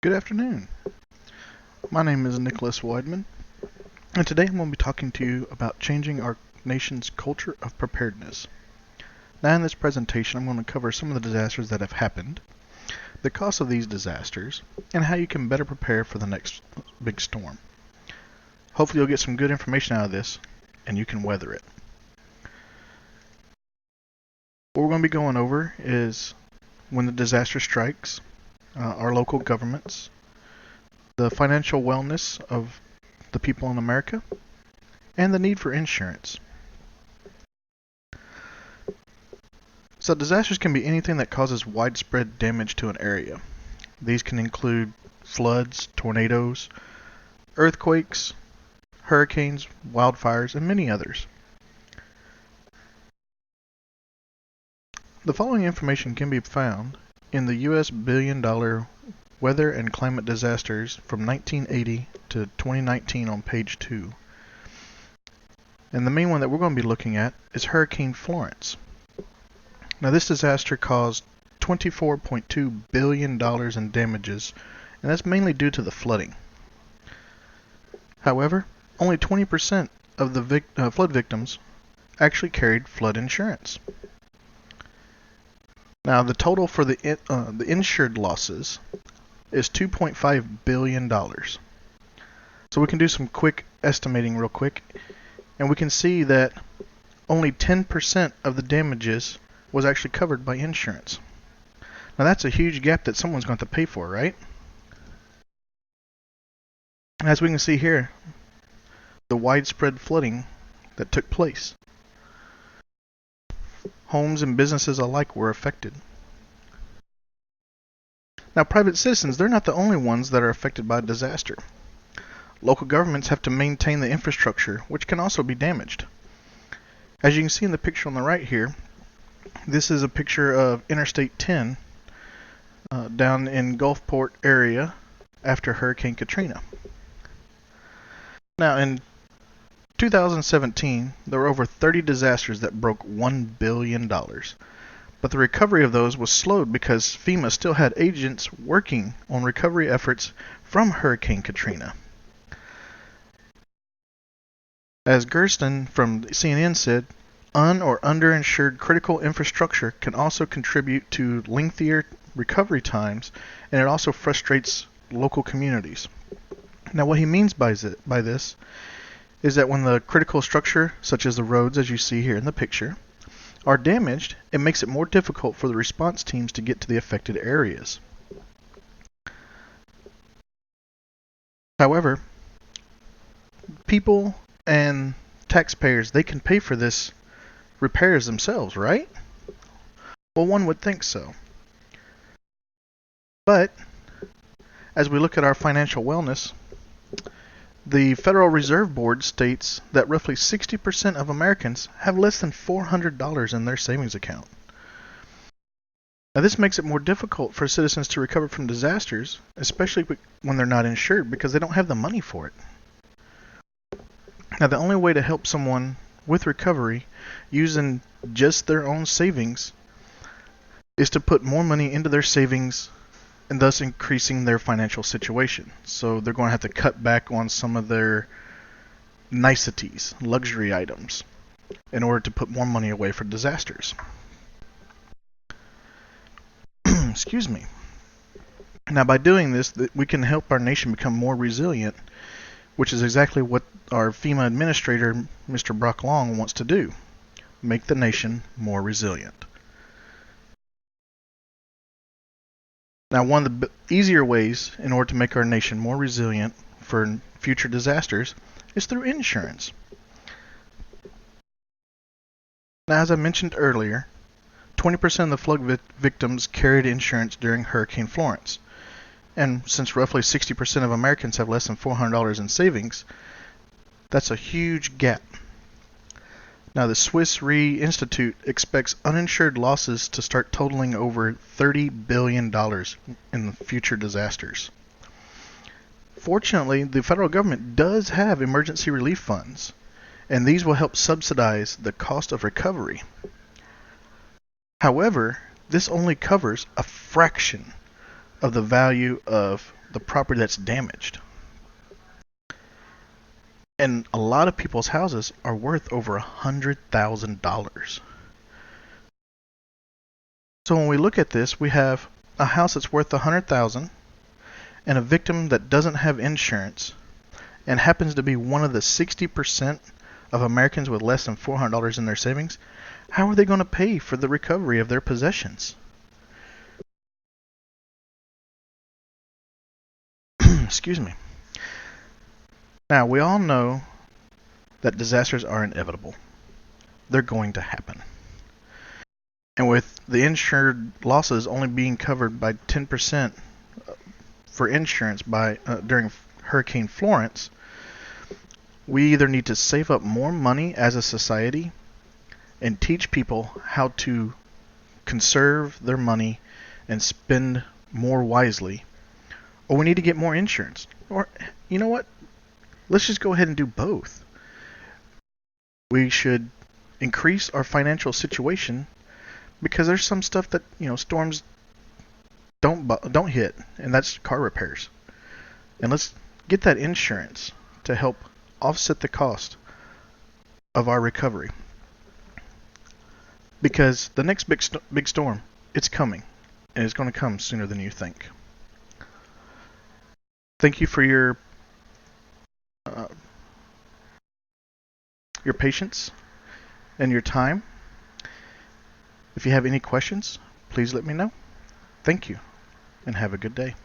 Good afternoon. My name is Nicholas Weidman, and today I'm going to be talking to you about changing our nation's culture of preparedness. Now, in this presentation, I'm going to cover some of the disasters that have happened, the cost of these disasters, and how you can better prepare for the next big storm. Hopefully, you'll get some good information out of this, and you can weather it. What we're going to be going over is when the disaster strikes, our local governments, the financial wellness of the people in America, and the need for insurance. So disasters can be anything that causes widespread damage to an area. These can include floods, tornadoes, earthquakes, hurricanes, wildfires, and many others. The following information can be found in the U.S. billion-dollar Weather and Climate Disasters from 1980 to 2019 on page 2. And the main one that we're going to be looking at is Hurricane Florence. Now, this disaster caused $24.2 billion in damages, and that's mainly due to the flooding. However, only 20% of the flood victims actually carried flood insurance. Now, the total for the insured losses is $2.5 billion. So we can do some quick estimating real quick, and we can see that only 10% of the damages was actually covered by insurance. Now that's a huge gap that someone's going to have to pay for, right? As we can see here, the widespread flooding that took place. Homes and businesses alike were affected. Now, private citizens, they're not the only ones that are affected by a disaster. Local governments have to maintain the infrastructure, which can also be damaged. As you can see in the picture on the right here, this is a picture of Interstate 10 down in Gulfport area after Hurricane Katrina. Now, in 2017, there were over 30 disasters that broke $1 billion. But the recovery of those was slowed because FEMA still had agents working on recovery efforts from Hurricane Katrina. As Gersten from CNN said, or underinsured critical infrastructure can also contribute to lengthier recovery times, and it also frustrates local communities. Now, what he means by this is that when the critical structure, such as the roads as you see here in the picture, are damaged, it makes it more difficult for the response teams to get to the affected areas. However, people and taxpayers, they can pay for this repairs themselves, right? Well, one would think so. But as we look at our financial wellness, the Federal Reserve Board states that roughly 60% of Americans have less than $400 in their savings account. Now, this makes it more difficult for citizens to recover from disasters, especially when they're not insured, because they don't have the money for it. Now, the only way to help someone with recovery using just their own savings is to put more money into their savings and thus increasing their financial situation. So they're going to have to cut back on some of their niceties, luxury items, in order to put more money away for disasters. Excuse me. Now, by doing this, we can help our nation become more resilient, which is exactly what our FEMA administrator, Mr. Brock Long, wants to do. Make the nation more resilient. Now, one of the easier ways in order to make our nation more resilient for future disasters is through insurance. Now, as I mentioned earlier, 20% of the flood victims carried insurance during Hurricane Florence. And since roughly 60% of Americans have less than $400 in savings, that's a huge gap. Now, the Swiss Re Institute expects uninsured losses to start totaling over $30 billion in future disasters. Fortunately, the federal government does have emergency relief funds, and these will help subsidize the cost of recovery. However, this only covers a fraction of the value of the property that's damaged. And a lot of people's houses are worth over $100,000. So when we look at this, we have a house that's worth $100,000 and a victim that doesn't have insurance and happens to be one of the 60% of Americans with less than $400 in their savings. How are they going to pay for the recovery of their possessions? Excuse me. Now, we all know that disasters are inevitable. They're going to happen. And with the insured losses only being covered by 10% for insurance during Hurricane Florence, we either need to save up more money as a society and teach people how to conserve their money and spend more wisely, or we need to get more insurance. Or, you know what? Let's just go ahead and do both. We should increase our financial situation because there's some stuff that, storms don't hit, and that's car repairs. And let's get that insurance to help offset the cost of our recovery. Because the next big storm, it's coming, and it's going to come sooner than you think. Thank you for your patience and your time. If you have any questions, please let me know. Thank you, and have a good day.